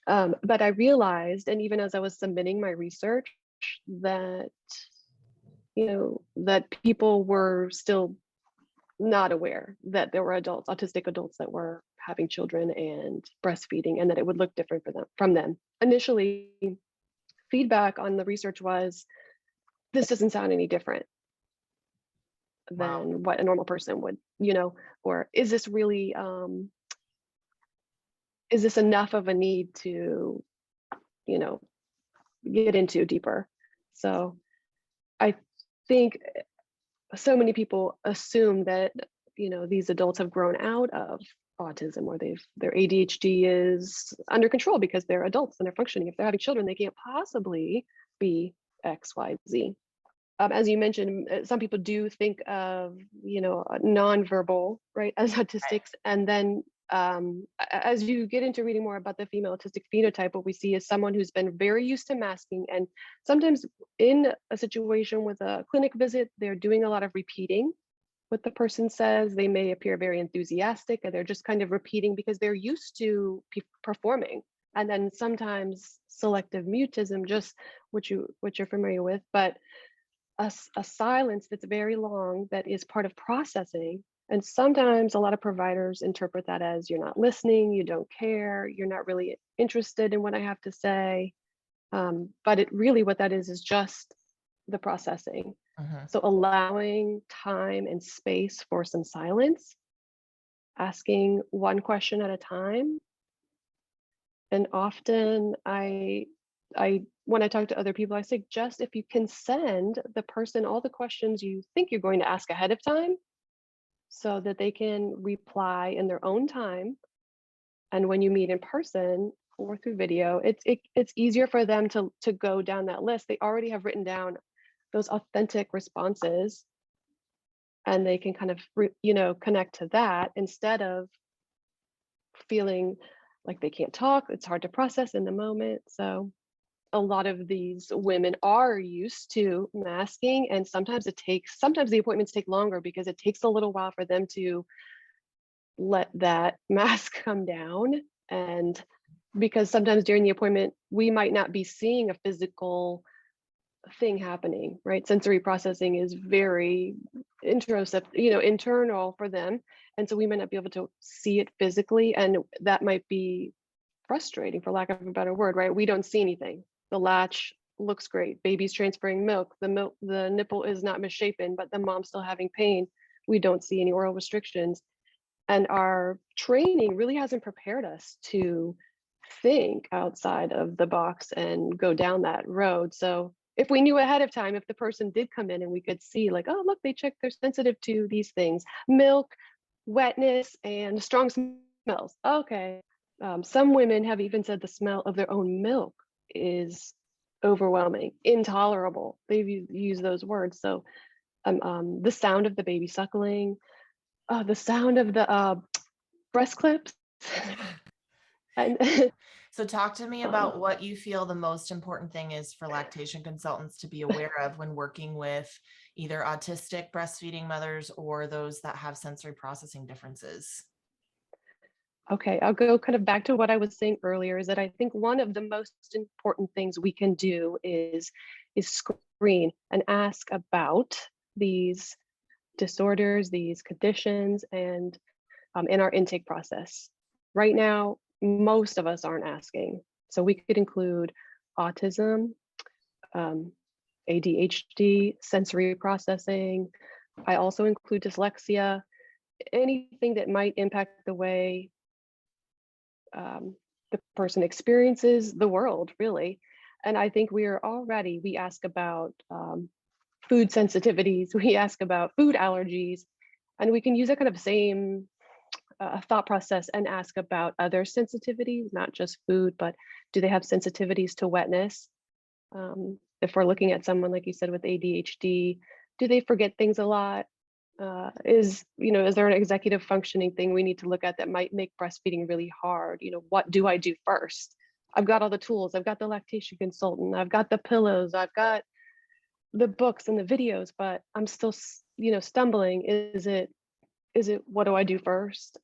But I realized, and even as I was submitting my research, that, that people were still not aware that there were adults, autistic adults, that were having children and breastfeeding, and that it would look different for them from them. Initially, feedback on the research was, this doesn't sound any different Wow. than what a normal person would, or is this really, is this enough of a need to, you know, get into deeper? So I think so many people assume that, these adults have grown out of autism, or their ADHD is under control because they're adults and they're functioning. If they're having children, they can't possibly be X, Y, Z. As you mentioned, some people do think of, nonverbal, right, as autistics. And then as you get into reading more about the female autistic phenotype, what we see is someone who's been very used to masking. And sometimes in a situation with a clinic visit, they're doing a lot of repeating what the person says. They may appear very enthusiastic, and they're just kind of repeating because they're used to performing. And then sometimes selective mutism, just what you're familiar with, but a silence that's very long that is part of processing. And sometimes a lot of providers interpret that as, you're not listening, you don't care, you're not really interested in what I have to say. But it really, what that is just the processing. Mhm. So allowing time and space for some silence, asking one question at a time. And often I when I talk to other people, I suggest, if you can send the person all the questions you think you're going to ask ahead of time, so that they can reply in their own time. And when you meet in person or through video, it's easier for them to go down that list. They already have written down those authentic responses, and they can kind of connect to that, instead of feeling like they can't talk. It's hard to process in the moment. So a lot of these women are used to masking, and sometimes the appointments take longer because it takes a little while for them to let that mask come down. And because sometimes during the appointment, we might not be seeing a physical thing happening, right? Sensory processing is very internal for them. And so we might not be able to see it physically. And that might be frustrating, for lack of a better word, right? We don't see anything. The latch looks great. Baby's transferring milk. The nipple is not misshapen, but the mom's still having pain. We don't see any oral restrictions. And our training really hasn't prepared us to think outside of the box and go down that road. So if we knew ahead of time, if the person did come in and we could see, like, oh, look, they checked, they're sensitive to these things, milk, wetness, and strong smells. Okay. Some women have even said the smell of their own milk is overwhelming, intolerable. They've used those words. So the sound of the baby suckling, the sound of the breast clips. And So talk to me um, about what you feel the most important thing is for lactation consultants to be aware of when working with either autistic breastfeeding mothers or those that have sensory processing differences. okay, I'll go kind of back to what I was saying earlier, is that I think one of the most important things we can do is screen and ask about these disorders, these conditions, and in our intake process. Right now, most of us aren't asking. So we could include autism, um, ADHD, sensory processing. I also include dyslexia, anything that might impact the way the person experiences the world, really. And I think we ask about food sensitivities, we ask about food allergies, and we can use that kind of same thought process and ask about other sensitivities, not just food, but do they have sensitivities to wetness? If we're looking at someone, like you said, with ADHD, do they forget things a lot? Is there an executive functioning thing we need to look at that might make breastfeeding really hard? What do I do first? I've got all the tools. I've got the lactation consultant. I've got the pillows. I've got the books and the videos, but I'm still, stumbling. Is it what do I do first?